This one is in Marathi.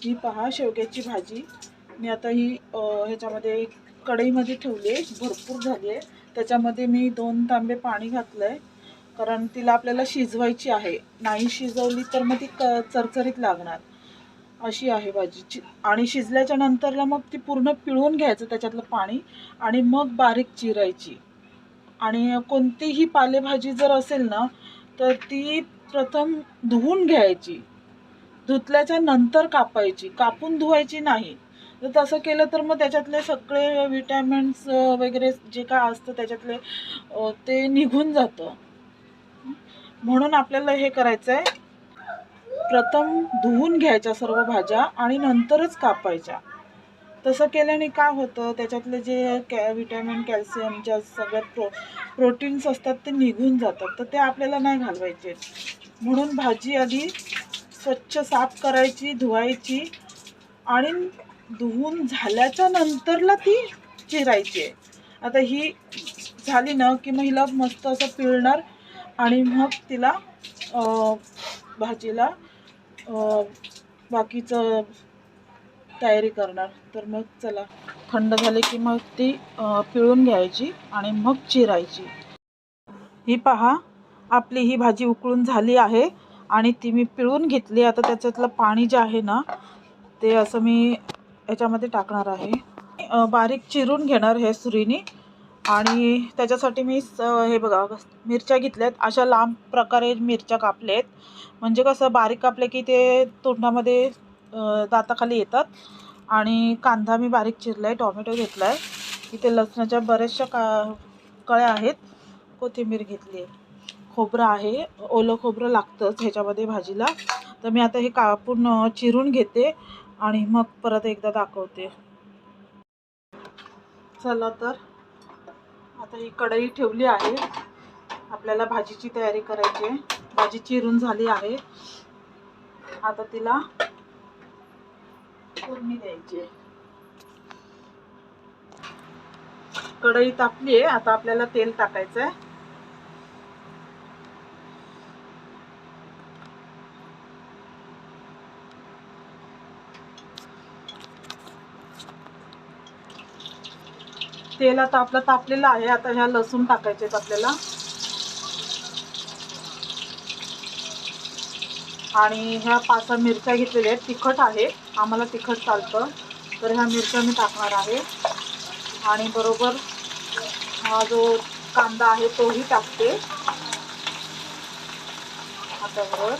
ही पहा शेवग्याची भाजी मी आता ही ह्याच्यामध्ये कढईमध्ये ठेवली आहे, भरपूर झाली आहे. त्याच्यामध्ये मी 2 तांबे पाणी घातलं आहे, कारण तिला आपल्याला शिजवायची आहे. नाही शिजवली तर मग ती चरचरीत लागणार अशी आहे भाजीची. आणि शिजल्याच्या नंतरला मग ती पूर्ण पिळून घ्यायचं त्याच्यातलं पाणी आणि मग बारीक चिरायची. आणि कोणतीही पालेभाजी जर असेल ना तर ती प्रथम धुवून घ्यायची, धुतल्याच्या नंतर कापायची, कापून धुवायची नाही. तर तसं केलं तर मग त्याच्यातले सगळे विटॅमिन्स वगैरे जे काय असतं त्याच्यातले ते निघून जातं. म्हणून आपल्याला हे करायचं आहे, प्रथम धुवून घ्यायच्या सर्व भाज्या आणि नंतरच कापायच्या. तसं केल्याने काय होतं, त्याच्यातले जे विटॅमिन कॅल्शियमच्या सगळ्यात प्रोटीन्स असतात ते निघून जातात, तर ते आपल्याला नाही घालवायचे. म्हणून भाजी आधी स्वच्छ साफ करायची, धुवायची आणि धुवून झाल्याच्या नंतरला ती चिरायची आहे. आता ही झाली ना की मग हिला मस्त असं पिळणार आणि मग तिला भाजीला बाकीचं तयारी करणार. तर मग चला, थंड झाले की मग ती पिळून घ्यायची आणि मग चिरायची. ही पहा, आपली ही भाजी उकळून झाली आहे आणि ती मी पिळून घेतली. आता त्याच्यातलं पाणी जे आहे ना ते असं मी याच्यामध्ये टाकणार आहे. बारीक चिरून घेणार हे सुरीने. आणि त्याच्यासाठी मी हे बघा मिरच्या घेतल्यात, अशा लांब प्रकारे मिरच्या कापल्यात. म्हणजे कसं बारीक कापले की ते तोंडामध्ये दाताखाली येतात. आणि कांदा मी बारीक चिरलाय, टोमॅटो घेतलाय, इथे लसणाच्या बऱ्याचशा कळ्या आहेत, कोथिंबीर घेतली आहे, खोबरं आहे, ओलं खोबरं लागतंच ह्याच्यामध्ये भाजीला. तर मी आता हे कापून चिरून घेते आणि मग परत एकदा दाखवते. चला, तर आता ही कढई ठेवली आहे, आपल्याला भाजीची तयारी करायची आहे. भाजी चिरून झाली आहे, आता तिला फोडणी द्यायची आहे. कढई तापली आहे, आता आपल्याला तेल टाकायचं आहे. तेल आता आपलं तापलेलं आहे. आता ह्या लसूण टाकायचे आहेत आपल्याला. आणि ह्या 5 मिरच्या घेतलेल्या आहेत, तिखट आहे, आम्हाला तिखट चालतं, तर ह्या मिरच्या मी टाकणार आहे. आणि बरोबर हा जो कांदा आहे तोही टाकते आता बरोबर.